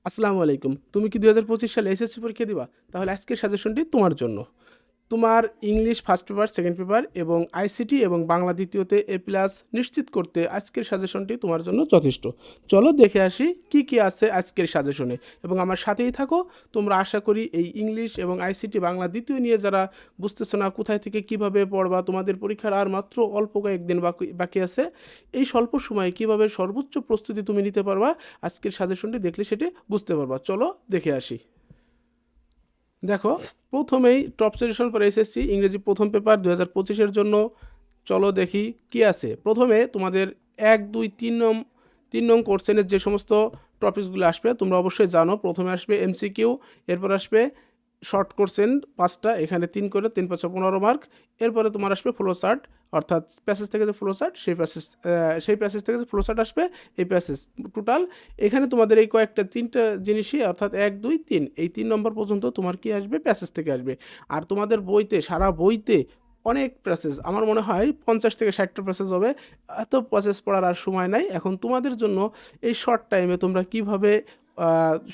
আসসালামু আলাইকুম। তুমি কি ২০২৫ সালে এসএসসি পরীক্ষা দিবা? তাহলে আজকের সাজেশনটি তোমার জন্য। তোমার English first paper, second paper এবং আইসিটি এবং বাংলা দ্বিতীয়তে A+ নিশ্চিত করতে আজকের সাজেশনটি তোমার জন্য যথেষ্ট। চলো দেখে আসি কি, কি আছে আজকের সাজেশনে এবং আমার সাথেই থাকো। তোমরা আশা করি এই ইংলিশ এবং আইসিটি বাংলা দ্বিতীয় নিয়ে যারা বুঝতেছো না কোথায় থেকে কিভাবে পড়বা, তোমাদের পরীক্ষার আর মাত্র অল্প কয়েকদিন বাকি আছে। এই স্বল্প সময়ে কিভাবে সর্বোচ্চ প্রস্তুতি তুমি নিতে পারবা, আজকের সাজেশনটি দেখলে সেটি বুঝতে পারবা। চলো দেখে আসি। দেখো, প্রথমেই টপ সাজেশন ফর এসএসসি ইংরেজি প্রথম পেপার 2025-এর জন্য। চলো দেখি কি আছে। প্রথমে তোমাদের 1, 2, 3 নং কোশ্চেনের যে সমস্ত টপিকসগুলো আসবে তোমরা অবশ্যই জানো। প্রথমে আসবে এমসিকিউ, এরপর আসবে শর্ট কোশ্চেন 5টা, এখানে 3 করে 3×5 = 15 মার্ক। এরপরে তোমার আসবে ফ্লো চার্ট, অর্থাৎ প্যাসেজ থেকে যে ফ্লো চার্ট সেই প্যাসেজ থেকে যে ফ্লো চার্ট আসবে, এই প্যাসেজ টোটাল এখানে তোমাদের এই কয়েকটা 3টা জিনিসই, অর্থাৎ 1, 2, 3 এই 3 নম্বর পর্যন্ত তোমার কি আসবে, প্যাসেজ থেকে আসবে। আর তোমাদের বইতে, সারা বইতে অনেক প্যাসেজ, আমার মনে হয় 50 থেকে 60টা প্যাসেজ হবে। এত প্যাসেজ পড়ার আর সময় নাই। এখন তোমাদের জন্য এই শর্ট টাইমে তোমরা কিভাবে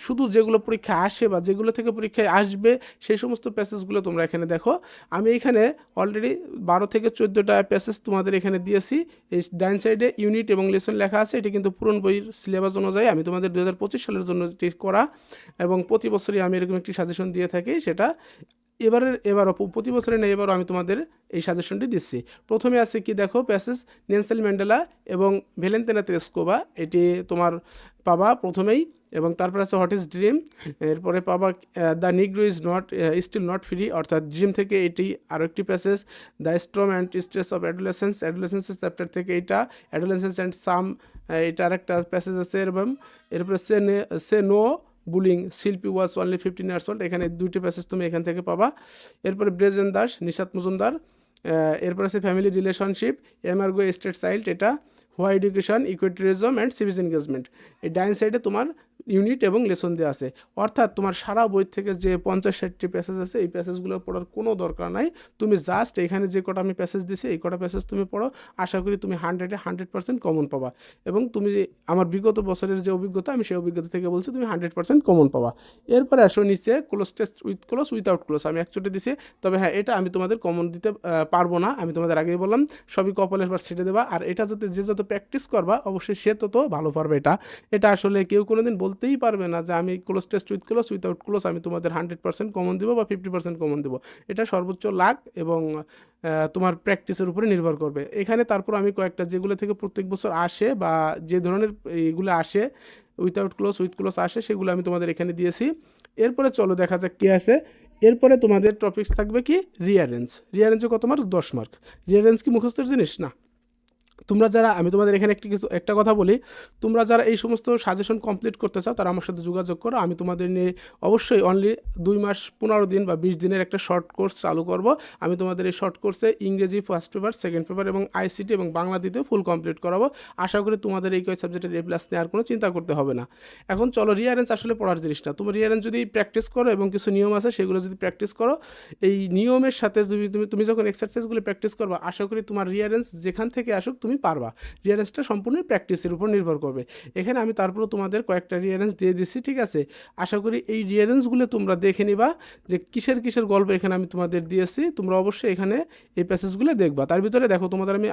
শুধু যেগুলো পরীক্ষায় আসে বা যেগুলো থেকে পরীক্ষায় আসবে সেই সমস্ত প্যাসেজগুলো তোমরা এখানে দেখো। আমি এখানে অলরেডি 12 থেকে 14টা প্যাসেজ তোমাদের এখানে দিয়েছি। এই ডাইন সাইডে ইউনিট এবং লেসন লেখা আছে। এটি কিন্তু পুরনো বইয়ের সিলেবাস অনুযায়ী আমি তোমাদের 2025 সালের জন্য এটি করা, এবং প্রতি বছরই আমি এরকম একটি সাজেশন দিয়ে থাকি। সেটা এবারও প্রতি বছরে নেই, এবারও আমি তোমাদের এই সাজেশনটি দিচ্ছি। প্রথমে আছে কি দেখো, প্যাসেজ নেলসন ম্যান্ডেলা এবং ভ্যালেন্টিনা তেরেস্কোভা, এটি তোমার পাবা প্রথমেই। এবং তারপর আছে হোয়াট ইজ ড্রিম, এরপরে পাবা the Negro is not still not free, অর্থাৎ ড্রিম থেকে এটি আরও একটি passage. The storm and stress of অ্যাডোলেসেন্সের চ্যাপ্টার থেকে এইটা, অ্যাডোলেসেন্স অ্যান্ড সাম, এটা আরেকটা প্যাসেজ আছে। এবং এরপরে সে নো বুলিং, শিল্পী ওয়াজ অনলি 15 ইয়ার্স ওল্ড, এখানে 2টি প্যাসেজ তুমি এখান থেকে পাবা। এরপরে ব্রেজেন দাস, নিশাত মজুমদার। এরপর আছে ফ্যামিলি রিলেশনশিপ, এমার্গো স্টেট চাইল্ড, এটা হোয়া এডুকেশন, ইকুইটারিজম অ্যান্ড সিভিক এনগেজমেন্ট। এই ডাইন সাইডে তোমার ইউনিট এবং লেসন দেওয়া আছে। অর্থাৎ তোমার সারা বই থেকে যে 50-60টি প্যাসেজ আছে, এই প্যাসেজগুলো পড়ার কোনো দরকার নাই। তুমি জাস্ট এখানে যে কটা আমি প্যাসেজ দিছি, এই কটা প্যাসেজ তুমি পড়ো। আশা করি তুমি 100% কমন পাবা। এবং তুমি আমার বিগত বছরের যে অভিজ্ঞতা, আমি সেই অভিজ্ঞতা থেকে বলছি তুমি 100% কমন পাবা। এরপরে আসো নিচে cloze test with close, without close, আমি 1 চোটে দিছি। তবে হ্যাঁ, এটা আমি তোমাদের কমন দিতে পারবো না। আমি তোমাদের আগেই বললাম সবই কপালের পর ছেড়ে দেবা। আর এটা যে যত প্র্যাকটিস করবা অবশ্যই সে তত ভালো পারবে। এটা আসলে কেউ কোনোদিন বলতেই পারবে না যে আমি cloze test with close, without close আমি তোমাদের 100% কমন দিব বা 50% কমন দিব। এটা সর্বোচ্চ লাক এবং তোমার প্র্যাকটিসের উপরে নির্ভর করবে। এখানে তারপর আমি কয়েকটা যেগুলো থেকে প্রত্যেক বছর আসে বা যে ধরনের এইগুলো আসে, উইথাউট ক্লোজ উইথ ক্লোজ আসে, সেগুলো আমি তোমাদের এখানে দিয়েছি। এরপরে চলো দেখা যাক কী আসে। এরপরে তোমাদের টপিকস থাকবে কি, রিয়ারেঞ্জে কত মার্ক, 10 মার্ক। রিয়ারেঞ্জ কি মুখস্থের জিনিস না। তোমরা যারা, আমি তোমাদের এখানে একটা কথা বলি, তোমরা যারা এই সমস্ত সাজেশন কমপ্লিট করতে চাও তারা আমার সাথে যোগাযোগ করো। আমি তোমাদের নিয়ে অবশ্যই অনলি 2 মাস 15 দিন বা 20 দিনের একটা শর্ট কোর্স চালু করব। আমি তোমাদের এই শর্ট কোর্সে ইংরেজি ফার্স্ট পেপার, সেকেন্ড পেপার এবং আইসিটি এবং বাংলা দ্বিতীয় ফুল কমপ্লিট করাবো। আশা করি তোমাদের এই কয় সাবজেক্টের A+ নেওয়ার কোনো চিন্তা করতে হবে না। এখন চলো, রিয়ারেঞ্জ আসলে পড়ার জিনিস না। তুমি রিয়ারেঞ্জ যদি প্র্যাকটিস করো এবং কিছু নিয়ম আছে সেগুলো যদি প্র্যাকটিস করো, এই নিয়মের সাথে তুমি যখন এক্সারসাইজগুলো প্র্যাকটিস করবা, আশা করি তোমার রিয়ারেঞ্জ যেখান থেকে আসুক তুমি পারবা। রিয়ারেন্সটা সম্পূর্ণ প্র্যাকটিসের উপর নির্ভর করবে। এখানে আমি তারপরে তোমাদের কয়েকটা রিয়ারেন্স দিয়ে দিচ্ছি, ঠিক আছে। আশা করি এই রিয়ারেন্সগুলো তোমরা দেখে নিবা যে কিসের গল্প এখানে আমি তোমাদের দিয়েছি। তোমরা অবশ্যই এখানে এই প্যাসেজগুলো দেখবা। তার ভিতরে দেখো, তোমাদের আমি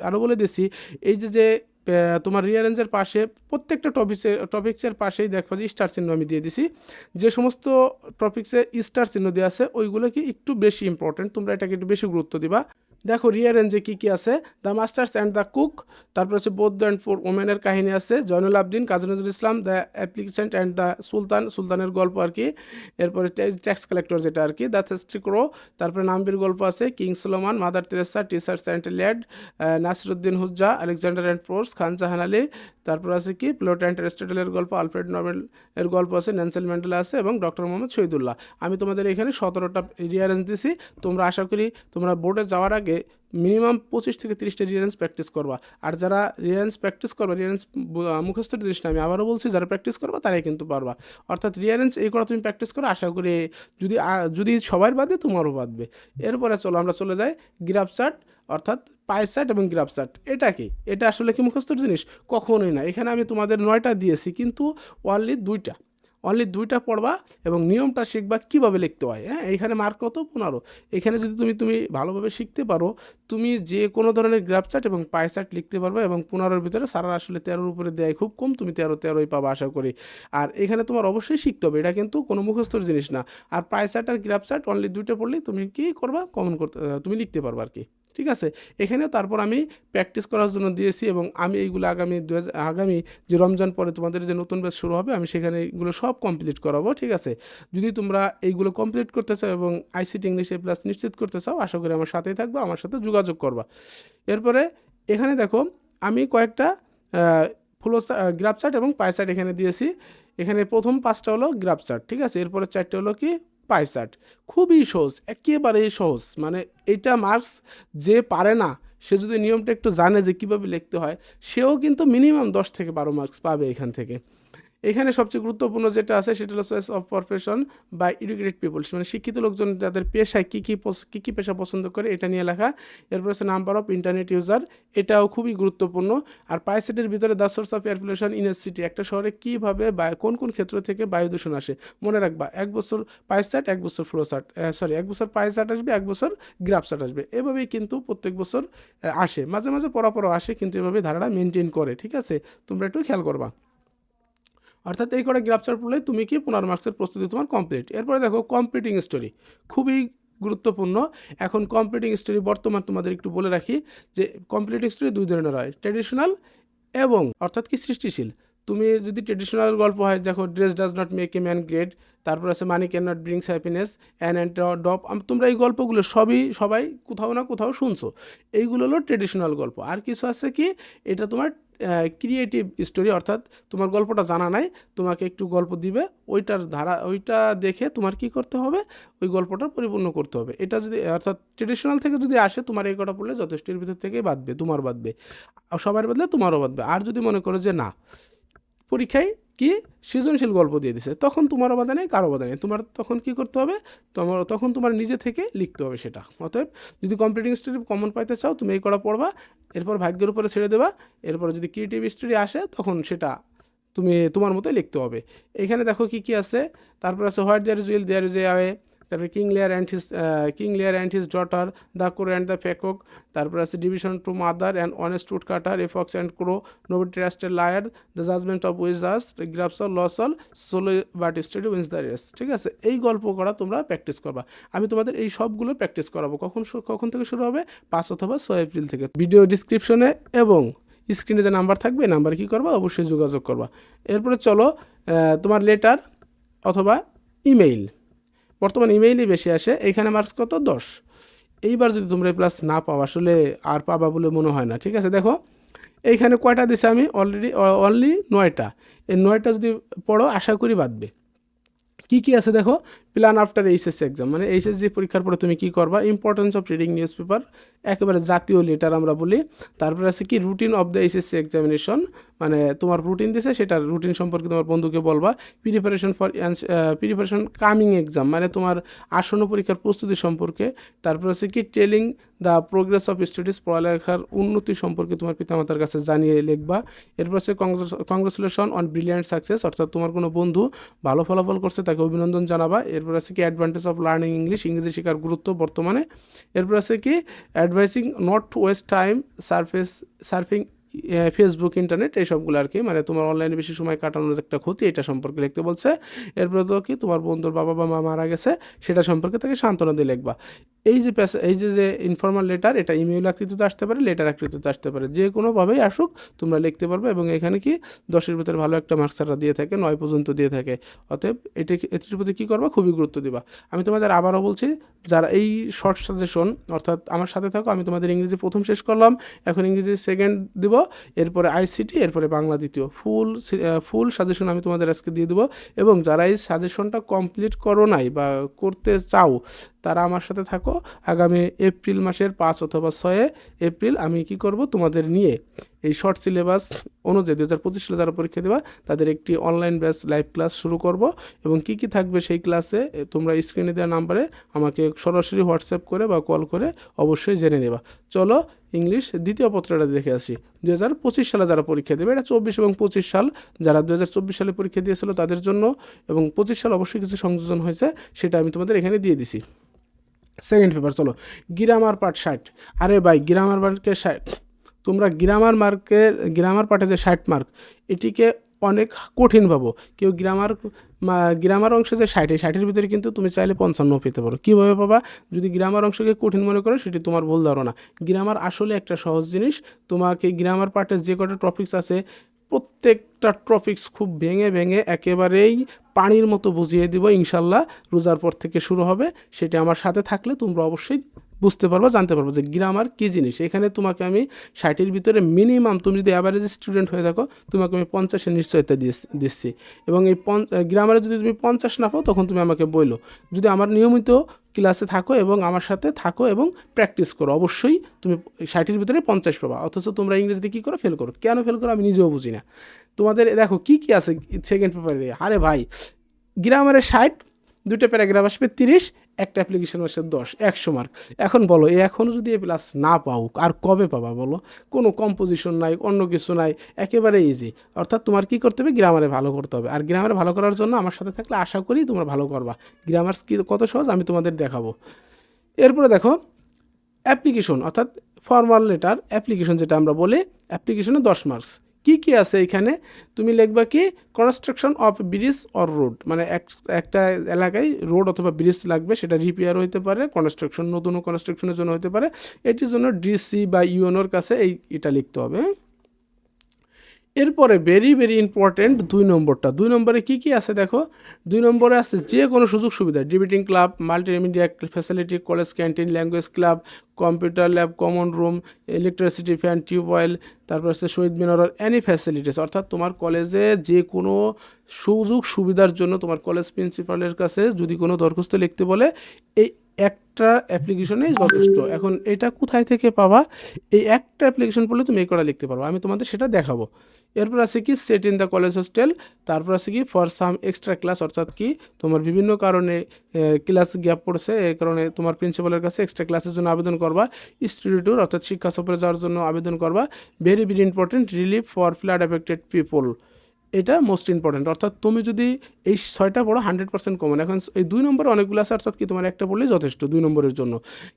আরও বলে দিচ্ছি, এই যে তোমার রিয়ারেঞ্জের পাশে প্রত্যেকটা টপিক্সের পাশেই দেখবা যে স্টার চিহ্ন আমি দিয়ে দিছি। যে সমস্ত টপিক্সে স্টার চিহ্ন দেওয়া আছে ওইগুলো কি একটু বেশি ইম্পর্টেন্ট, তোমরা এটাকে একটু বেশি গুরুত্ব দিবা। দেখো রিয়ারেঞ্জে কী কী আছে, the masters and the cook, তারপর হচ্ছে বৌদ্ধ অ্যান্ড ফোর ওমেনের কাহিনী আছে, জয়নুল আবদিন, Kazi Nazrul Islam, the application and the সুলতানের গল্প আর কি। এরপরে ট্যাক্স কালেক্টর যেটা আর কি, দ্য থেস্টি ক্রো, তারপরে নামবির গল্প আছে, king Sulaiman, mother Teresa, teachers and lad, Nasiruddin Hodja, Alexander and Porus, Khan Jahan Ali, তারপর আছে কি প্লোটো অ্যান্ড অ্যারিস্টটলের গল্প, আলফ্রেড নোবেল এর গল্প আছে, নেলসন ম্যান্ডেলা আছে এবং ডক্টর মোহাম্মদ শহীদুল্লাহ। আমি তোমাদের এখানে 17টা রিয়ারেঞ্জ দিছি। তোমরা আশা করি তোমরা বোর্ডে যাওয়ার আগে মিনিমাম 25 থেকে 30টা রিয়ারেঞ্জ প্র্যাকটিস করবা। আর যারা রিয়ারেঞ্জ প্র্যাকটিস করবা, রিয়ারেঞ্জ মুখস্থের জিনিস না, আমি আবারও বলছি, যারা প্র্যাকটিস করবা তারাই কিন্তু পারবা। অর্থাৎ রিয়ারেঞ্জ এই করা তুমি প্র্যাকটিস করো, আশা করি যদি সবার বাদে তোমারও বাদবে। এরপরে চলো আমরা চলে যাই গ্রাফ চার্ট, অর্থাৎ পাই চার্ট এবং গ্রাফ চার্ট। এটা কি, এটা আসলে কি মুখস্থের জিনিস? কখনোই না। এখানে আমি তোমাদের 9টা দিয়েছি কিন্তু অনলি 2টা, অনলি 2টা পড়বা এবং নিয়মটা শিখবা কীভাবে লিখতে হয়। হ্যাঁ, এইখানে মার্ক কত 15। এখানে যদি তুমি ভালোভাবে শিখতে পারো, তুমি যে কোনো ধরনের গ্রাফ চার্ট এবং পাই চার্ট লিখতে পারবে এবং 15-র ভিতরে সারা আসলে 13-র উপরে দেয় খুব কম, তুমি 13-13ই পাবা আশা করি। আর এখানে তোমার অবশ্যই শিখতে হবে, এটা কিন্তু কোনো মুখস্থর জিনিস না। আর পাই চার্ট আর গ্রাফ চার্ট অনলি 2টা পড়লেই তুমি কি করবা, কমন করতে তুমি লিখতে পারবা আর কি। ঠিক আছে, এখানেও তারপর আমি প্র্যাকটিস করার জন্য দিয়েছি এবং আমি এইগুলো আগামী যে রমজান পরে তোমাদের যে নতুন ব্যাচ শুরু হবে, আমি সেখানে এইগুলো সব কমপ্লিট করাবো। ঠিক আছে, যদি তোমরা এইগুলো কমপ্লিট করতে চাও এবং আইসিটি ইংলিশ এ প্লাস নিশ্চিত করতে চাও, আশা করি আমার সাথেই থাকবে, আমার সাথে যোগাযোগ করবা। এরপরে এখানে দেখো আমি কয়েকটা ফ্লো গ্রাফ চার্ট এবং পাই চার্ট এখানে দিয়েছি। এখানে প্রথম 5টা হলো গ্রাফ চার্ট, ঠিক আছে, এরপরে 4টে হলো কি পাই চার্ট। খুবই সহজ, একেবারেই সহজ, মানে এইটা মার্কস যে পারে না, সে যদি নিয়মটা একটু জানে যে কীভাবে লিখতে হয়, সেও কিন্তু মিনিমাম 10 থেকে 12 মার্কস পাবে এখান থেকে। এখানে সবচেয়ে গুরুত্বপূর্ণ যেটা আছে সেটা হলো চয়েস অফ প্রফেশন বা এডুকেটেড পিপলস, মানে শিক্ষিত লোকজন যাদের পেশায় কী কী পেশা পছন্দ করে এটা নিয়ে লেখা। এরপর হচ্ছে নাম্বার অফ ইন্টারনেট ইউজার, এটাও খুবই গুরুত্বপূর্ণ। আর পাই সেটের ভিতরে the source of air pollution in a city, একটা শহরে কীভাবে কোন কোন ক্ষেত্র থেকে বায়ু দূষণ আসে। মনে রাখবা 1 বছর পাই চার্ট, 1 বছর ফ্লো চার্ট, 1 বছর পাই চার্ট আসবে, 1 বছর গ্রাফ চার্ট আসবে। এভাবেই কিন্তু প্রত্যেক বছর আসে, মাঝে মাঝে পড়া আসে, কিন্তু এভাবেই ধারাটা মেনটেন করে। ঠিক আছে, তোমরা একটু খেয়াল করবা। অর্থাৎ এই করে গ্রাফ চার্ট পড়লে তুমি কি 15 মার্কসের প্রস্তুতি তোমার কমপ্লিট। এরপরে দেখো কম্পিটিং স্টোরি, খুবই গুরুত্বপূর্ণ। এখন কম্পিটিং স্টোরি বর্তমান তোমাদের একটু বলে রাখি যে কম্পিটিং স্টোরি 2 ধরনের হয়, ট্র্যাডিশনাল এবং অর্থাৎ কি সৃষ্টিশীল। তুমি যদি ট্রেডিশনাল গল্প হয়, দেখো dress does not make a man great, তারপর আছে money can not brings happiness and depth, তোমরা এই গল্পগুলো সবাই কোথাও না কোথাও শুনছো। এইগুলো হলো ট্রেডিশনাল গল্প। আর কিছু আছে কি, এটা তোমার ক্রিয়েটিভ স্টোরি, অর্থাৎ তোমার গল্পটা জানা নাই, তোমাকে একটু গল্প দিবে, ওইটা দেখে তোমার কি করতে হবে, ওই গল্পটা পরিপূর্ণ করতে হবে। এটা যদি অর্থাৎ ট্রেডিশনাল থেকে যদি আসে, তোমার এই কটা পড়লে যথেষ্ট, এর ভিতর থেকেই বাঁধবে, তোমার বাঁধবে, সবার বদলে তোমারও বাঁধবে। আর যদি মনে করো যে না, পরীক্ষায় কি সৃজনশীল গল্প দিয়ে দিছে, তখন তোমার অবদান নেই, কারো অবদান নেই, তোমার তখন কি করতে হবে, তখন তোমার নিজে থেকে লিখতে হবে সেটা। অতএব যদি কম্পিটিং স্টোরি কমন পাইতে চাও, তুমি এই করা পড়বা, এরপর ভাগ্যের উপরে ছেড়ে দেবা। এরপর যদি ক্রিয়েটিভ স্টোরি আসে, তখন সেটা তুমি তোমার মতোই লিখতে হবে। এখানে দেখো কি কি আছে, তারপর আছে what there is will there is a way, তারপরে king Lear and his daughter, the crow and the peacock, তারপর আছে division to mother and honest woodcutter, a fox and crow, nobody trusted liar, the judgement of wizards, graphs of লসল, slow but steady wins the race. ঠিক আছে, এই গল্প করা তোমরা practice করবা। আমি তোমাদের এই সবগুলো প্র্যাকটিস করাবো। কখন থেকে শুরু হবে, 5 অথবা 6 এপ্রিল থেকে। ভিডিও ডিসক্রিপশনে এবং স্ক্রিনে যে নাম্বার থাকবে, এই নাম্বারে কী করবা, অবশ্যই যোগাযোগ করবা। এরপরে চলো তোমার লেটার অথবা ইমেইল, বর্তমান ইমেইলই বেশি আসে, এইখানে মার্কস কত 10। এইবার যদি তোমরা প্লাস না পাও, আসলে আর পাবা বলে মনে হয় না। ঠিক আছে, দেখো এইখানে কয়টা দিছে, আমি অনলি 9টা। এই 9টা যদি পড়ো, আশা করি বাঁধবে। কী কী আছে দেখো, প্ল্যান আফটার এইচএসসি এক্সাম, মানে এইচএসসি পরীক্ষার পরে তুমি কী করবা, importance of reading news paper, একেবারে জাতীয় লেটার আমরা বলি। তারপরে আছে কি routine of the HSC examination, মানে তোমার রুটিন দিছে, সেটার রুটিন সম্পর্কে তোমার বন্ধুকে বলবা। প্রিপারেশন কামিং এক্সাম, মানে তোমার আসন্ন পরীক্ষার প্রস্তুতি সম্পর্কে। তারপর আছে কি telling the progress of studies, পড়ালেখার উন্নতি সম্পর্কে তোমার পিতামাতার কাছে জানিয়ে লিখবা। এরপর আছে কংগ্রেচুলেশন অন ব্রিলিয়ান্ট সাকসেস, অর্থাৎ তোমার কোনো বন্ধু ভালো ফলাফল করছে, তাকে অভিনন্দন জানাবা। এরপর আছে কি অ্যাডভান্টেজ অফ লার্নিং ইংলিশ, ইংরেজি শেখার গুরুত্ব বর্তমানে। এরপর আছে কি advising not to waste time surfing Facebook internet, এইসবগুলো আর কি, মানে তোমার অনলাইনে বেশি সময় কাটানোর একটা ক্ষতি, এটা সম্পর্কে লিখতে বলছে। এরপরে তো কি তোমার বন্ধুর বাবা বা মা মারা গেছে, সেটা সম্পর্কে তাকে সান্ত্বনা দিয়ে লিখবা। এই যে ইনফর্মাল লেটার, এটা ইমেইল আকৃতিতে আসতে পারে, লেটার আকৃতিতে আসতে পারে, যে কোনোভাবেই আসুক তোমরা লিখতে পারবে। এবং এখানে কি 10-এর ভিতরে ভালো একটা মার্কস তারা দিয়ে থাকে, 9 পর্যন্ত দিয়ে থাকে। অতএব এটির প্রতি কী করবা, খুবই গুরুত্ব দিবা। আমি তোমাদের আবারও বলছি, যারা এই শর্ট সাজেশন, অর্থাৎ আমার সাথে থাকো, আমি তোমাদের ইংরেজি প্রথম শেষ করলাম, এখন ইংরেজি সেকেন্ড দিব, এরপরে আইসিটি, এরপরে বাংলা দ্বিতীয়। ফুল সাজেশন আমি তোমাদের আজকে দিয়ে দেবো। এবং যারা এই সাজেশনটা কমপ্লিট করো নাই বা করতে চাও, তারা আমার সাথে থাকো। আগামী এপ্রিল মাসের 5 অথবা 6 এপ্রিল আমি কি করব, তোমাদের নিয়ে এই শর্ট সিলেবাস অনুযায়ী 2025 সালে যারা পরীক্ষা দেবা তাদের একটি অনলাইন ব্যাচ লাইভ ক্লাস শুরু করব এবং কি কি থাকবে সেই ক্লাসে তোমরা স্ক্রিনে দেওয়া নাম্বারে আমাকে সরাসরি হোয়াটসঅ্যাপ করে বা কল করে অবশ্যই জেনে নেবা। চলো ইংলিশ দ্বিতীয় পত্রটা দেখে আসি। 2025 সালে যারা পরীক্ষা দেবে, এটা 24 এবং 25 সাল, যারা 2024 সালে পরীক্ষা দিয়েছিল তাদের জন্য, এবং 25 সাল অবশ্যই কিছু সংযোজন হয়েছে, সেটা আমি তোমাদের এখানে দিয়ে দিছি। সেকেন্ড পেপার, চলো গ্রামার পার্ট 60। আরে ভাই গ্রামার মার্কের 60, তোমরা গ্রামার পার্টে যে 60 মার্ক, এটিকে অনেক কঠিন ভাবো। কেউ গ্রামার অংশে যে 60-60-এর ভিতরে কিন্তু তুমি চাইলে 55 পেতে পারো। কীভাবে পাবা? যদি গ্রামার অংশকে কঠিন মনে করো সেটি তোমার ভুল ধারণা। গ্রামার আসলে একটা সহজ জিনিস। তোমাকে গ্রামার পার্টে যে কটা টপিকস আছে প্রত্যেকটা টপিকস খুব ভেঙে ভেঙে একেবারেই পানির মতো বুঝিয়ে দিব ইনশাল্লাহ। রোজার পর থেকে শুরু হবে, সেটা আমার সাথে থাকলে তোমরা অবশ্যই বুঝতে পারবো, জানতে পারবো যে গ্রামার কী জিনিস। এখানে তোমাকে আমি 60-এর ভিতরে মিনিমাম, তুমি যদি অ্যাভারেজ স্টুডেন্ট হয়ে থাকো, তোমাকে আমি 50-এর নিশ্চয়তা দিচ্ছি। এবং এই গ্রামারে যদি তুমি 50 না পাও তখন তুমি আমাকে বললো। যদি আমার নিয়মিত ক্লাসে থাকো এবং আমার সাথে থাকো এবং প্র্যাকটিস করো, অবশ্যই তুমি 60-এর ভিতরে 50 পাবা। অথচ তোমরা ইংরেজিতে কী করো? ফেল করো। কেন ফেল করো আমি নিজেও বুঝি না। তোমাদের দেখো কী কী আছে সেকেন্ড পেপারে। আরে ভাই গ্রামারে 60, দুটো প্যারাগ্রাফ আসবে 30, একটা অ্যাপ্লিকেশন আসবে 10, 100 মার্ক। এখন বলো এখনও যদি এ প্লাস না পাও আর কবে পাবা বলো? কোনো কম্পোজিশন নাই, অন্য কিছু নাই, একেবারে ইজি। অর্থাৎ তোমার কী করতে হবে? গ্রামারে ভালো করতে হবে। আর গ্রামারে ভালো করার জন্য আমার সাথে থাকলে আশা করি তোমরা ভালো করবা। গ্রামার কি কত সহজ আমি তোমাদের দেখাবো। এরপরে দেখো অ্যাপ্লিকেশন, অর্থাৎ ফর্মাল লেটার অ্যাপ্লিকেশন যেটা আমরা বলি, অ্যাপ্লিকেশনে 10 মার্কস। কি কি আছে এখানে? তুমি লিখবা কি? Construction of bridge or road, মানে একটা এলাকায় রোড অথবা ব্রিজ লাগবে, সেটা রিপেয়ার হতে পারে, কনস্ট্রাকশন নতুন কনস্ট্রাকশনের জন্য হতে পারে। এটির জন্য ডিসি বা ইউএনওর কাছে এটা লিখতে হবে। এরপরে ভেরি ভেরি ইম্পর্টেন্ট 2 নম্বরটা। 2 নম্বরে কী কী আছে দেখো। 2 নম্বরে আছে যে কোনো সুযোগ সুবিধা, debating club, multimedia facility, college canteen, language club, computer lab, common room, electricity, fan, tubewell, তারপর আছে শহীদ মিনার, অ্যানি ফ্যাসিলিটিস। অর্থাৎ তোমার কলেজে যে কোনো সুযোগ সুবিধার জন্য তোমার কলেজ প্রিন্সিপালের কাছে যদি কোনো দরখাস্ত লিখতে বলে, এই একটা অ্যাপ্লিকেশনেই যথেষ্ট। এখন এটা কোথায় থেকে পাবা? এই একটা অ্যাপ্লিকেশন পড়লে তুমি এই করা লিখতে পারো, আমি তোমাদের সেটা দেখাবো। এরপর আছে কি set in the college hostel, তারপর আছে কি ফর সাম এক্সট্রা ক্লাস, অর্থাৎ কি তোমার বিভিন্ন কারণে ক্লাস গ্যাপ পড়ছে, এই কারণে তোমার প্রিন্সিপালের কাছে এক্সট্রা ক্লাসের জন্য আবেদন করবা। স্টুডি ট্যুর অর্থাৎ শিক্ষা সফরে যাওয়ার জন্য আবেদন করবা। Very very important relief for flood affected people, এটা মোস্ট ইম্পর্টেন্ট। অর্থাৎ তুমি যদি এই 6টা পড়ো 100% কমন। এখন এই 2 নম্বরে অনেকগুলো আছে, অর্থাৎ কি তোমার একটা পড়লেই যথেষ্ট 2 নম্বরের জন্য।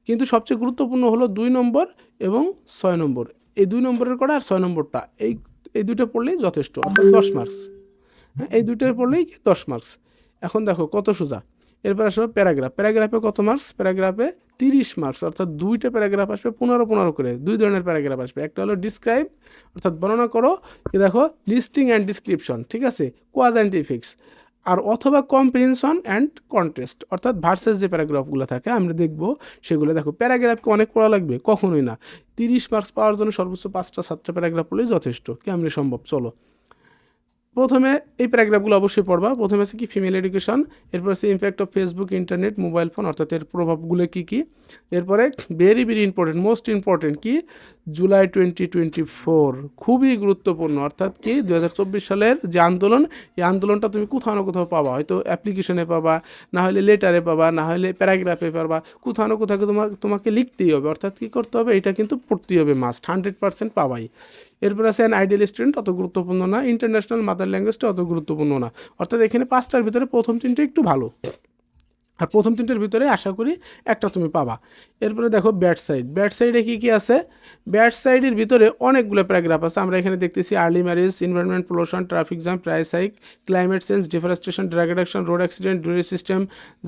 কিন্তু সবচেয়ে গুরুত্বপূর্ণ হলো 2 নম্বর এবং 6 নম্বর। এই 2 নম্বরের কটা আর 6 নম্বরটা, এই দুটো পড়লেই যথেষ্ট, অর্থাৎ 10 মার্কস। হ্যাঁ, এই দুটোর পড়লেই 10 মার্কস। এখন দেখো কত সোজা। এরপর আসবে প্যারাগ্রাফ। প্যারাগ্রাফে কত মার্কস? প্যারাগ্রাফে 30 মার্কস, অর্থাৎ 2টা প্যারাগ্রাফ আসবে 15 করে। 2 ধরনের প্যারাগ্রাফ আসবে। একটা হলো ডিসক্রাইব, অর্থাৎ বর্ণনা করো, কি দেখো লিস্টিং অ্যান্ড ডিসক্রিপশন, ঠিক আছে, কোয়াজ অ্যান্ড ইফেক্টস, আর অথবা কম্পারিজন অ্যান্ড কন্ট্রাস্ট, অর্থাৎ ভার্সেস যে প্যারাগ্রাফগুলো থাকে আমরা দেখবো সেগুলো। দেখো প্যারাগ্রাফকে অনেক পড়া লাগবে? কখনোই না। 30 মার্কস পাওয়ার জন্য সর্বোচ্চ 5টা-7টা প্যারাগ্রাফ পড়লেই যথেষ্ট। কেমনি সম্ভব? চলো প্রথমে এই প্যারাগ্রাফগুলো অবশ্যই পড়বা। প্রথমে আছে কি ফিমেল এডুকেশন, এরপর আছে impact of Facebook, internet, mobile phone, অর্থাৎ এর প্রভাবগুলো কী কী। এরপরে very very important, most important কি জুলাই 2024, খুবই গুরুত্বপূর্ণ। অর্থাৎ কি 2024 সালের যে আন্দোলন, এই আন্দোলনটা তুমি কোথাও না কোথাও পাবা, হয়তো অ্যাপ্লিকেশনে পাবা, না হলে লেটারে পাবা, না হলে প্যারাগ্রাফে পাবা, কোথাও না কোথাও তোমাকে লিখতেই হবে। অর্থাৎ কী করতে হবে? এটা কিন্তু পড়তেই হবে, মাস্ট, 100% পাবাই। এরপর আছে অ্যান আইডিয়াল স্টুডেন্ট, অত গুরুত্বপূর্ণ না। ইন্টারন্যাশনাল মাদার ল্যাঙ্গুয়েজটা অত গুরুত্বপূর্ণ না। অর্থাৎ এখানে 5টার ভিতরে প্রথম 3টে একটু ভালো, আর প্রথম 3টের ভিতরে আশা করি একটা তুমি পাবা। এরপরে দেখো ব্যাড সাইড। ব্যাড সাইডে কী কী আছে? ব্যাড সাইডের ভিতরে অনেকগুলো প্যারাগ্রাফ আছে। আমরা এখানে দেখতেছি early marriage, environment pollution, traffic jam, price hike, climate change, deforestation, drug addiction, road accident, jury system,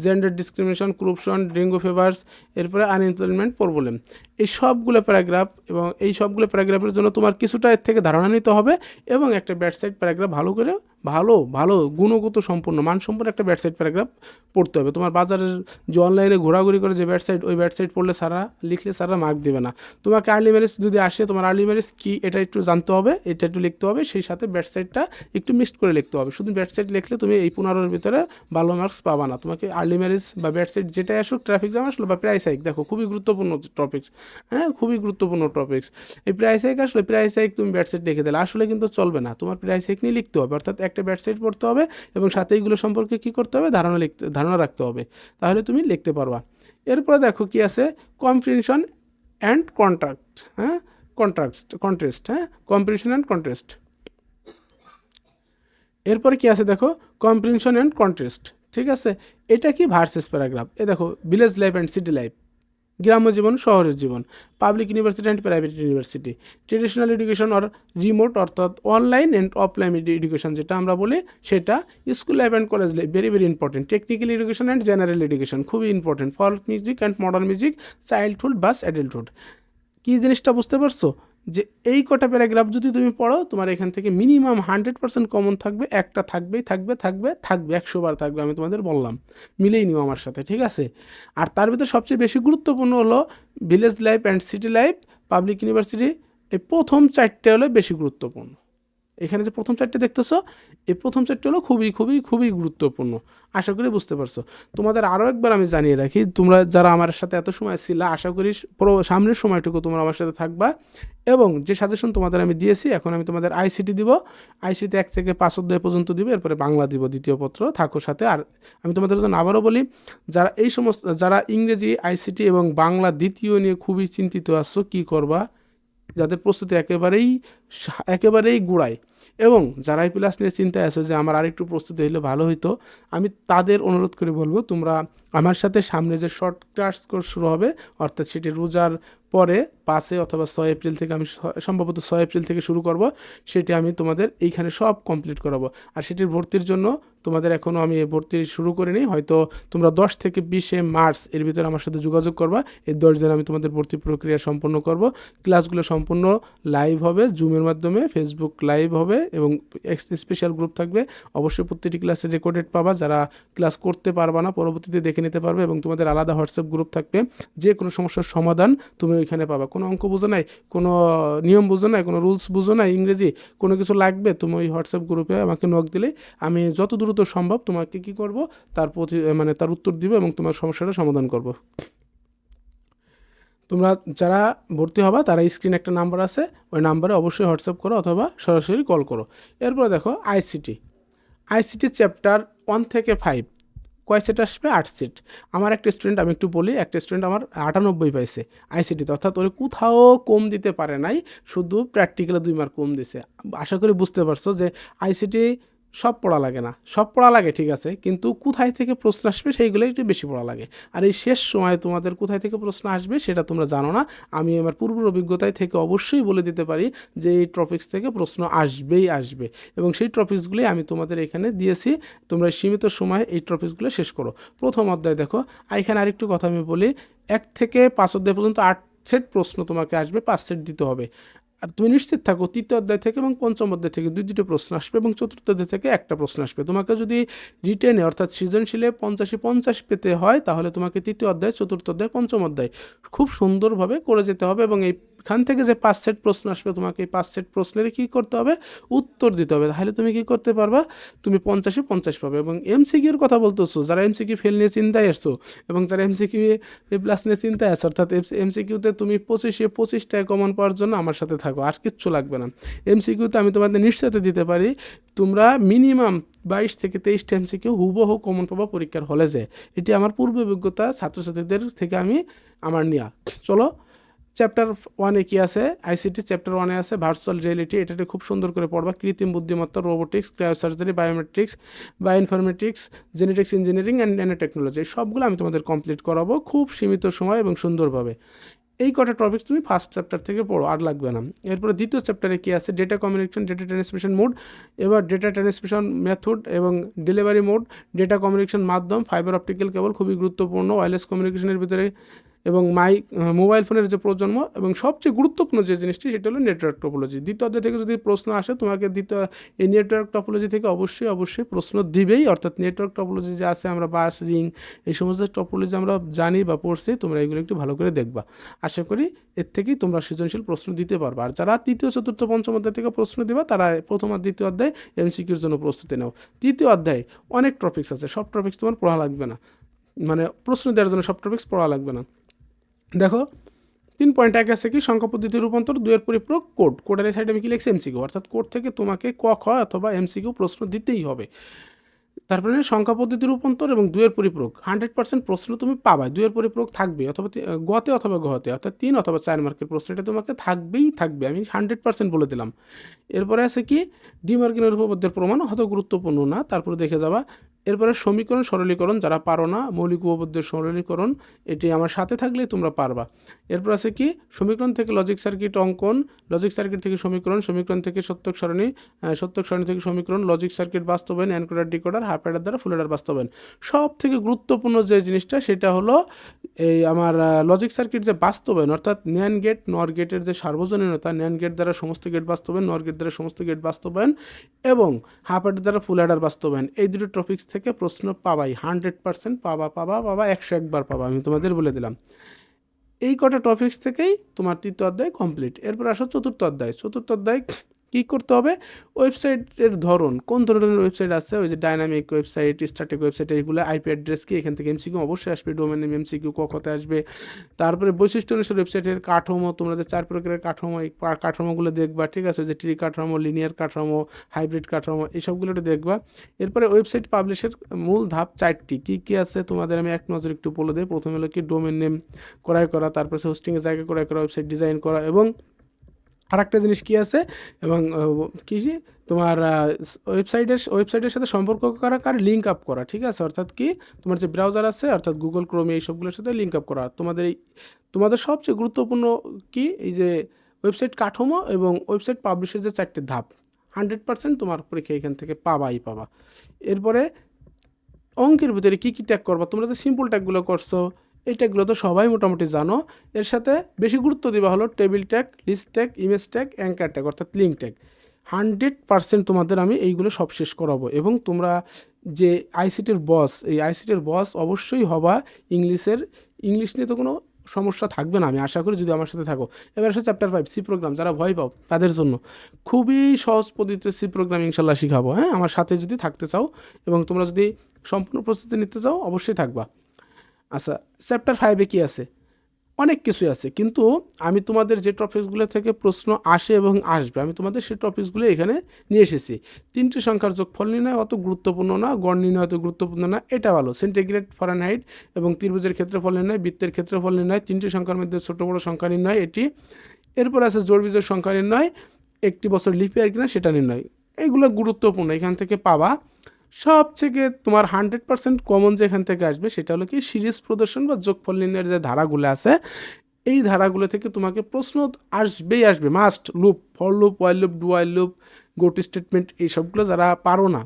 gender discrimination, corruption, dengue fevers, এরপরে আনএমপ্লয়মেন্ট প্রবলেম। এই সবগুলো প্যারাগ্রাফ, এবং এই সবগুলো প্যারাগ্রাফের জন্য তোমার কিছুটা এর থেকে ধারণা নিতে হবে এবং একটা ব্যাড সাইড প্যারাগ্রাফ ভালো করে ভালো ভালো গুণগত সম্পন্ন মানসম্পন্ন একটা ওয়েবসাইট প্যারাগ্রাফ পড়তে হবে। তোমার বাজারের যে অনলাইনে ঘোরাঘুরি করে যে ওয়েবসাইট, ওই ওয়েবসাইট পড়লে সারা লিখলে সারা মার্ক দেবে না। তোমাকে আর্লি ম্যারেজ যদি আসে, তোমার আর্লি ম্যারেজ কী এটা একটু জানতে হবে, এটা একটু লিখতে হবে, সেই সাথে ওয়েবসাইটটা একটু মিক্সড করে লিখতে হবে। শুধু ওয়েবসাইট লিখলে তুমি এই 15-এর ভিতরে ভালো মার্কস পাবা না। তোমাকে আর্লি ম্যারেজ বা ওয়েবসাইট যেটাই আসুক, ট্রাফিক জ্যাম আসলো বা প্রাইস হাইক, দেখো খুবই গুরুত্বপূর্ণ টপিক্স, হ্যাঁ খুবই গুরুত্বপূর্ণ টপিক্স। এই প্রাইস হাইক আসলে প্রাইস হাইক তুমি ওয়েবসাইট লিখে দিলে আসলে কিন্তু চলবে না, তোমার প্রাইস হাইক নিয়ে লিখতে হবে, অর্থাৎ একটা ওয়েবসাইট পড়তে হবে এবং সাথে এইগুলো সম্পর্কে কী করতে হবে, ধারণা রাখতে হবে, তাহলে তুমি লিখতে পারবা। এরপরে দেখো কি আছে, কম্প্রিহেনশন অ্যান্ড কন্ট্রাক্ট, হ্যাঁ কন্ট্রাস্ট, হ্যাঁ কম্প্রিহেনশন অ্যান্ড কন্ট্রাস্ট। এরপরে কি আছে দেখো, কম্প্রিহেনশন অ্যান্ড কন্ট্রাস্ট, ঠিক আছে। এটা কি ভার্সেস প্যারাগ্রাফ। এ দেখো village life and city life, গ্রাম্য জীবন শহরের জীবন, public university and private university, traditional education or remote, অর্থাৎ অনলাইন অ্যান্ড অফলাইন এডুকেশন যেটা আমরা বলি সেটা, school life and college life very very important, technical education and general education খুবই important, folk music and modern music, childhood versus adulthood. কী জিনিসটা বুঝতে পারছো, যে এই কটা প্যারাগ্রাফ যদি তুমি পড়ো, তোমার এখান থেকে মিনিমাম 100% কমন থাকবে, একটা থাকবেই, থাকবে 100বার থাকবে, আমি তোমাদের বললাম, মিলেই নিও আমার সাথে, ঠিক আছে। আর তার ভিতরে সবচেয়ে বেশি গুরুত্বপূর্ণ হলো village life and city life, public university, এই প্রথম 4টে হলো বেশি গুরুত্বপূর্ণ। এখানে যে প্রথম 4টে দেখতেছো, এই প্রথম 4টে হলো খুবই খুবই খুবই গুরুত্বপূর্ণ। আশা করি বুঝতে পারছো। তোমাদের আরও একবার আমি জানিয়ে রাখি, তোমরা যারা আমার সাথে এত সময় ছিলা, আশা করি সামনের সময়টুকু তোমরা আমার সাথে থাকবা, এবং যে সাজেশন তোমাদের আমি দিয়েছি, এখন আমি তোমাদের আইসিটি দিব, আইসিটি 1 থেকে 5 অধ্যায় পর্যন্ত দিব, এরপরে বাংলা দিব দ্বিতীয় পত্র, থাকো সাথে। আর আমি তোমাদের জন্য আবারও বলি, যারা ইংরেজি আইসিটি এবং বাংলা দ্বিতীয় নিয়ে খুবই চিন্তিত আছো কী করবা, যাদের প্রস্তুতি একেবারেই গোড়ায়, এবং যারাই প্লাস নিয়ে চিন্তায় আছো যে আমার আরেকটু প্রস্তুতি হলে ভালো হতো, আমি তাদের অনুরোধ করে বলবো, তোমরা আমার সাথে সামনে যে শর্ট ক্লাস কোর্স শুরু হবে, অর্থাৎ সেটি রোজার পরে 5 অথবা 6 এপ্রিল থেকে, আমি সম্ভবত 6 এপ্রিল থেকে শুরু করব, সেটি আমি তোমাদের এইখানে সব কমপ্লিট করাবো। আর সেটির ভর্তির জন্য তোমাদের এখনও আমি ভর্তি শুরু করিনি, হয়তো তোমরা 10 থেকে 20 মার্চ এর ভিতরে আমার সাথে যোগাযোগ করবা, এই 10 দিন আমি তোমাদের ভর্তি প্রক্রিয়া সম্পন্ন করব। ক্লাসগুলো সম্পূর্ণ লাইভ হবে, জুমের মাধ্যমে, ফেসবুক লাইভ হবে, এবং স্পেশাল গ্রুপ থাকবে। অবশ্যই প্রতিটি ক্লাসে রেকর্ডেড পাবা, যারা ক্লাস করতে পারবা না পরবর্তীতে দেখে নিতে পারবে, এবং তোমাদের আলাদা হোয়াটসঅ্যাপ গ্রুপ থাকবে, যে কোনো সমস্যার সমাধান তুমি ওইখানে পাবা। কোনো অঙ্ক বুঝো নাই, কোনো নিয়ম বুঝো নাই, কোনো রুলস বুঝো নাই, ইংরেজি কোনো কিছু লাগবে, তুমি ওই হোয়াটসঅ্যাপ গ্রুপে আমাকে নক দিলে আমি যত দ্রুত সম্ভব তোমাকে কি করব, তার উত্তর দিব এবং তোমার সমস্যাটা সমাধান করব। তোমরা যারা ভর্তি হবা তারা স্ক্রিনে একটা নাম্বার আছে, ওই নাম্বারে অবশ্যই হোয়াটসঅ্যাপ করো অথবা সরাসরি কল করো। এরপরে দেখো আইসিটি চ্যাপ্টার 1 থেকে 5 কয় সেট আসবে, 8 সেট। আমার একটা স্টুডেন্ট, আমি একটু বলি, একটা স্টুডেন্ট আমার 98 পাইছে আইসিটিতে, অর্থাৎ ওর কোথাও কম দিতে পারে নাই, শুধু প্র্যাকটিক্যালে 2 মার্ক কম দিছে। আশা করি বুঝতে পারছো যে আইসিটি সব পড়া লাগে না, সব পড়া লাগে ঠিক আছে, কিন্তু কোথায় থেকে প্রশ্ন আসবে সেইগুলো একটু বেশি পড়া লাগে। আর এই শেষ সময়ে তোমাদের কোথায় থেকে প্রশ্ন আসবে সেটা তোমরা জানো না, আমি আমার পূর্ব অভিজ্ঞতায় থেকে অবশ্যই বলে দিতে পারি যে এই টপিক্স থেকে প্রশ্ন আসবে, এবং সেই টপিক্সগুলি আমি তোমাদের এখানে দিয়েছি। তোমরা সীমিত সময়ে এই টপিক্সগুলো শেষ করো। প্রথম অধ্যায় দেখো, এখানে আরেকটু কথা আমি বলি, 1 থেকে 5 অধ্যায় পর্যন্ত 8 সেট প্রশ্ন তোমাকে আসবে, 5 সেট দিতে হবে। আর তুমি নিশ্চিত থাকো 3য় অধ্যায় থেকে এবং 5ম অধ্যায় থেকে 2-2টো প্রশ্ন আসবে, এবং 4র্থ অধ্যায় থেকে একটা প্রশ্ন আসবে। তোমাকে যদি রিটেনে অর্থাৎ সৃজনশীলে 50-50 পেতে হয়, তাহলে তোমাকে 3য় অধ্যায়, 4র্থ অধ্যায়, 5ম অধ্যায় খুব সুন্দরভাবে করে যেতে হবে, এবং এইখান থেকে যে 5 সেট প্রশ্ন আসবে, তোমাকে এই 5 সেট প্রশ্নের কী করতে হবে, উত্তর দিতে হবে। তাহলে তুমি কী করতে পারবা, তুমি 50-50 পাবে। এবং এমসিকিউর কথা বলতেছো, যারা এমসিকিউ ফেল নিয়ে চিন্তায় আসছো, এবং যারা এমসিকিউ প্লাস নিয়ে চিন্তায় আসো, অর্থাৎ এমসিকিউতে তুমি 25-25টায় কমন পাওয়ার জন্য আমার সাথে থাকো, আর কিচ্ছু লাগবে না। এমসিকিউতে আমি তোমাদের নিশ্চিত দিতে পারি, তোমরা মিনিমাম 22 থেকে 23টা এমসিকিউ হুবহু কমন পাবা পরীক্ষার হলে যে। এটি আমার পূর্ব অভিজ্ঞতা ছাত্রছাত্রীদের থেকে আমার নেওয়া। চলো চ্যাপ্টার 1-এ কী আছে, আইসিটি চ্যাপ্টার 1-এ আছে ভার্চুয়াল রিয়েলিটি, এটাতে খুব সুন্দর করে পড়বা। কৃত্রিম বুদ্ধিমত্তা, robotics, cryosurgery, biometrics, bioinformatics, genetics engineering and nano technology, সবগুলো আমি তোমাদের কমপ্লিট করাবো খুব সীমিত সময় এবং সুন্দরভাবে। এই কটা টপিক্স তুমি ফার্স্ট চ্যাপ্টার থেকে পড়ো, আর লাগবে না। এরপরে দ্বিতীয় চ্যাপ্টারে কী আছে, data communication, data transmission mode, এবার ডেটা ট্রান্সমিশন মেথড এবং ডেলিভারি মোড, ডেটা কমিউনিকেশন মাধ্যম, ফাইবার অপটিক্যাল কেবল খুবই গুরুত্বপূর্ণ, ওয়্যারলেস কমিউনিকেশনের ভিতরে এবং মোবাইল ফোনের যে প্রজন্ম এবং সবচেয়ে গুরুত্বপূর্ণ যে জিনিসটি সেটা হলো নেটওয়ার্ক টপোলজি। দ্বিতীয় অধ্যায় থেকে যদি প্রশ্ন আসে তোমাকে এই নেটওয়ার্ক টপোলজি থেকে অবশ্যই প্রশ্ন দিবেই, অর্থাৎ নেটওয়ার্ক টপোলজি যে আছে আমরা বাস রিং এই সমস্ত টপোলজি আমরা জানি বা পড়ছি, তোমরা এগুলো একটু ভালো করে দেখবা। আশা করি এর থেকেই তোমরা সৃজনশীল প্রশ্ন দিতে পারবা। আর যারা তৃতীয় চতুর্থ পঞ্চম অধ্যায় থেকে প্রশ্ন দিবা তারা প্রথম আর দ্বিতীয় অধ্যায় এমসিকিউর জন্য প্রস্তুতি নাও। তৃতীয় অধ্যায়ে অনেক টপিক্স আছে, সব টপিক্স তোমার পড়া লাগবে না, মানে প্রশ্ন দেওয়ার জন্য সব টপিক্স পড়া লাগবে না। দেখো 3.1 আছে কি সংখ্যা পদ্ধতির রূপান্তর, 2-এর পরিপূরক, কোডের সাইডে আমি কি লিখছি এমসিকিউ, অর্থাৎ কোড থেকে তোমাকে ক খ অথবা এমসিকিউ প্রশ্ন দিতেই হবে। তারপরে সংখ্যা পদ্ধতির রূপান্তর এবং 2-এর পরিপূরক 100% প্রশ্ন তুমি পাবা, 2-এর পরিপূরক থাকবে অথবা গতে অথবা গহতে, অর্থাৎ 3 অথবা 4 মার্কের প্রশ্ন, এটা তোমাকে থাকবে, আমি 100% বলে দিলাম। এরপরে আছে কি ডিমার্কিনের উপপাদ্যের প্রমাণ অত গুরুত্বপূর্ণ না, তারপরে দেখে যাবা। এরপরে সমীকরণ সরলীকরণ, যারা পারো না মৌলিক উপপাদ্যের সরলীকরণ, এটি আমার সাথে থাকলেই তোমরা পারবা। এরপর আছে কি সমীকরণ থেকে লজিক সার্কিট অঙ্কন, লজিক সার্কিট থেকে সমীকরণ থেকে সত্যক সারণী থেকে সমীকরণ, লজিক সার্কিট বাস্তবায়ন, এনকোডার ডিকোডার, হাফ অ্যাডার দ্বারা ফুল অ্যাডার বাস্তবায়ন। সব থেকে গুরুত্বপূর্ণ যে জিনিসটা সেটা হলো এই আমার লজিক সার্কিট যে বাস্তবায়ন, অর্থাৎ ন্যান্ড গেট নর গেটের যে সার্বজনীনতা, ন্যান্ড গেট দ্বারা সমস্ত গেট বাস্তবায়ন, নর গেট দ্বারা সমস্ত গেট বাস্তবায়ন এবং হাফ অ্যাডার দ্বারা ফুল অ্যাডার বাস্তবায়ন, এই দুটো টপিক্স থেকে প্রশ্ন পাবাই, 100% পাবা 101 বার পাবা, আমি তোমাদের বলে দিলাম। এই কটা টপিক্স থেকেই তোমার তৃতীয় অধ্যায় কমপ্লিট। এরপর আসো চতুর্থ অধ্যায় কী করতে হবে, ওয়েবসাইটের ধরন, কোন ধরনের ওয়েবসাইট আছে, ওই যে ডাইনামিক ওয়েবসাইট, স্ট্যাটিক ওয়েবসাইট, এইগুলো আইপি অ্যাড্রেস কি, এখান থেকে এমসিকিউ অবশ্যই আসবে, ডোমেন নেম এমসিকিউ কতে আসবে। তারপরে বৈশিষ্ট্য অনুসারে ওয়েবসাইটের কাঠামো, তোমরা যে 4 প্রকারের কাঠামো, এই কাঠামোগুলো দেখবা, ঠিক আছে, যে ট্রি কাঠামো, লিনিয়ার কাঠামো, হাইব্রিড কাঠামো, এইসবগুলো দেখবা। এরপরে ওয়েবসাইট পাবলিশের মূল ধাপ 4টি কী আছে তোমাদের আমি এক নজর একটু বলে দিই। প্রথমে হলো কি ডোমেন নেম ক্রয় করা, তারপরে হোস্টিংয়ের জায়গা ক্রয় করা, ওয়েবসাইট ডিজাইন করা, এবং আরেকটা জিনিস কী আছে এবং কী তোমার ওয়েবসাইটের সাথে সম্পর্ক করা, লিঙ্ক আপ করা, ঠিক আছে, অর্থাৎ কি তোমার যে ব্রাউজার আছে অর্থাৎ গুগল ক্রোম এইসবগুলোর সাথে লিঙ্ক আপ করা। তোমাদের সবচেয়ে গুরুত্বপূর্ণ কি এই যে ওয়েবসাইট কাঠামো এবং ওয়েবসাইট পাবলিশের যে 4টে ধাপ, 100% তোমার পরীক্ষা এখান থেকে পাবা। এরপরে অঙ্কের ভিতরে কী ট্যাগ করবা, তোমরা যে সিম্পল ট্যাগগুলো করছো এই ট্যাগগুলো তো সবাই মোটামুটি জানো, এর সাথে বেশি গুরুত্ব দেওয়া হলো table tag, list tag, image tag, anchor tag অর্থাৎ লিঙ্ক ট্যাগ। 100% তোমাদের আমি এইগুলো সব শেষ করাবো। এবং তোমরা যে আইসিটির বস, এই আইসিটির বস অবশ্যই হবা ইংলিশ নিয়ে তো কোনো সমস্যা থাকবে না আমি আশা করি, যদি আমার সাথে থাকো। এবার আসে চ্যাপ্টার 5 সি প্রোগ্রাম, যারা ভয় পাও তাদের জন্য খুবই সহজ পদ্ধতিতে সি প্রোগ্রাম ইনশাল্লাহ শিখাবো। হ্যাঁ, আমার সাথে যদি থাকতে চাও এবং তোমরা যদি সম্পূর্ণ প্রস্তুতি নিতে চাও অবশ্যই থাকবা। আচ্ছা, চ্যাপ্টার 5-এ কী আছে, অনেক কিছুই আছে, কিন্তু আমি তোমাদের যে টপিকসগুলো থেকে প্রশ্ন আসে এবং আসবে আমি তোমাদের সেই টপিকসগুলো এখানে নিয়ে এসেছি। 3টি সংখ্যার যোগফল নির্ণয় অত গুরুত্বপূর্ণ না, গড় নির্ণয় অত গুরুত্বপূর্ণ না, এটা ভালো। সেন্টিগ্রেড, ফারেনহাইট এবং ত্রিভুজের ক্ষেত্রফল নির্ণয়, বৃত্তের ক্ষেত্রফল নির্ণয়, 3টি সংখ্যার মধ্যে ছোট বড় সংখ্যা নির্ণয় এটি। এরপর আছে জোড় বিজোড় সংখ্যা নির্ণয়, একটি বছর লিপ ইয়ার কিনা সেটা নির্ণয়, এইগুলো গুরুত্বপূর্ণ, এখান থেকে পাবা। সবথেকে তোমার 100% কমন যে এখান থেকে আসবে সেটা হলো কি সিরিজ প্রদর্শন বা যোগফল নির্ণয়ের যে ধারাগুলো আছে, এই ধারাগুলো থেকে তোমাকে প্রশ্ন আসবে, must. Loop, for loop, while loop, do while loop, go to statement, এইসবগুলো যারা পারো না,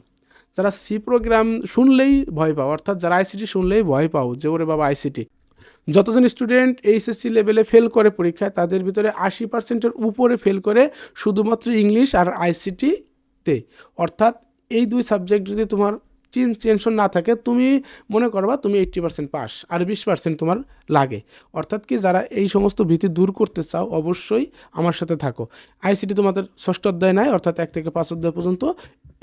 যারা সি প্রোগ্রাম শুনলেই ভয় পাও, অর্থাৎ যারা আইসিটি শুনলেই ভয় পাও যে ওরে বাবা আইসিটি, যতজন স্টুডেন্ট এইচএসসি লেভেলে ফেল করে পরীক্ষায় তাদের ভিতরে 80%-এর উপরে ফেল করে শুধুমাত্র ইংলিশ আর আইসিটিতে, অর্থাৎ এই 2 সাবজেক্ট যদি তোমার টেনশন না থাকে তুমি মনে করবা তুমি 80% পাস, আর 20% তোমার লাগে। অর্থাৎ কি যারা এই সমস্ত ভীতি দূর করতে চাও অবশ্যই আমার সাথে থাকো। আইসিটি তোমাদের 6ষ্ঠ অধ্যায় নাই, অর্থাৎ 1 থেকে 5 অধ্যায় পর্যন্ত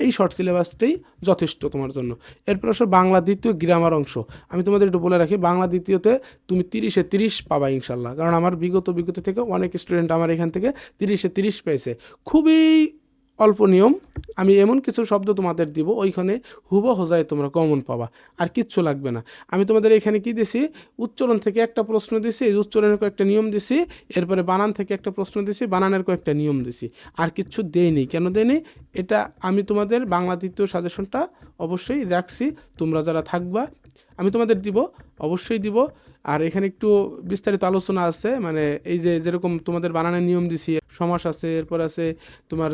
এই শর্ট সিলেবাসটাই যথেষ্ট তোমার জন্য। এরপর আসো বাংলা দ্বিতীয় গ্রামার অংশ। আমি তোমাদের একটু বলে রাখি, বাংলা দ্বিতীয়তে তুমি 30-এ 30 পাবা ইনশাল্লাহ, কারণ আমার বিগত থেকে অনেক স্টুডেন্ট আমার এখান থেকে 30-এ 30 পেয়েছে। খুবই অল্প নিয়ম, আমি এমন কিছু শব্দ তোমাদের দিব ওইখানে হুবহু তোমরা কমন পাবা, আর কিচ্ছু লাগবে না। আমি তোমাদের এখানে কি দিছি, উচ্চারণ থেকে একটা প্রশ্ন দিছি, এই উচ্চারণের কয়েকটা নিয়ম দিছি, এরপরে বানান থেকে একটা প্রশ্ন দিছি, বানানের কয়েকটা নিয়ম দিছি, আর কিচ্ছু দেইনি। কেন দেইনি, এটা আমি তোমাদের বাংলা দ্বিতীয় সাজেশনটা অবশ্যই রাখছি, তোমরা যারা থাকবা আমি তোমাদের দিব, অবশ্যই দিব। আর এখানে একটু বিস্তারিত আলোচনা আছে, মানে এই যে যেরকম তোমাদের বানানের নিয়ম দিছি, সমাস আছে, এরপর আছে তোমার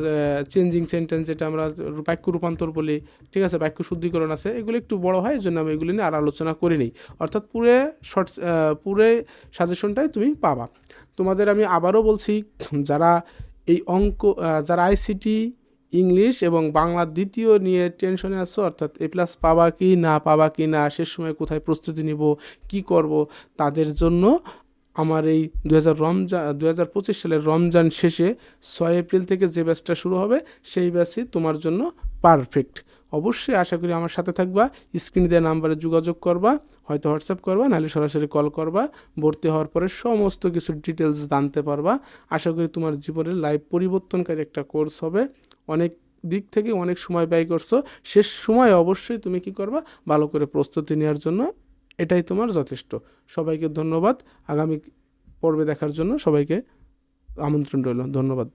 চেঞ্জিং সেন্টেন্স, যেটা আমরা বাক্য রূপান্তর বলি, ঠিক আছে, বাক্য শুদ্ধিকরণ আছে, এগুলো একটু বড় হয়, এই জন্য আমি এগুলি নিয়ে আর আলোচনা করিনি। অর্থাৎ পুরো সাজেশনটাই তুমি পাবা। তোমাদের আমি আবারও বলছি, যারা এই যারা আইসিটি ইংলিশ এবং বাংলা দ্বিতীয় নিয়ে টেনশনে আছো, অর্থাৎ A+ পাবা কি না পাবা কি না, শেষ সময় কোথায় প্রস্তুতি নিব, কি করব, তাদের জন্য আমার এই 2025 সালের রমজান শেষে 6 এপ্রিল থেকে যে ব্যাচটা শুরু হবে, সেই ব্যাচই তোমার জন্য পারফেক্ট। অবশ্যই আশা করি আমার সাথে থাকবা, স্ক্রিনে দেওয়া নাম্বারে যোগাযোগ করবা, হয়তো হোয়াটসঅ্যাপ করবা, নাহলে সরাসরি কল করবা। ভর্তি হওয়ার পরে সমস্ত কিছু ডিটেলস জানতে পারবা। আশা করি তোমার জীবনের লাইফ পরিবর্তনকারী একটা কোর্স হবে। অনেক দিক থেকে অনেক সময় ব্যয় করছো, শেষ সময় অবশ্যই তুমি কি করবা, ভালো করে প্রস্তুতি নেওয়ার জন্য এটাই তোমার যথেষ্ট। সবাইকে ধন্যবাদ। আগামী পর্বে দেখার জন্য সবাইকে আমন্ত্রণ রইল। ধন্যবাদ।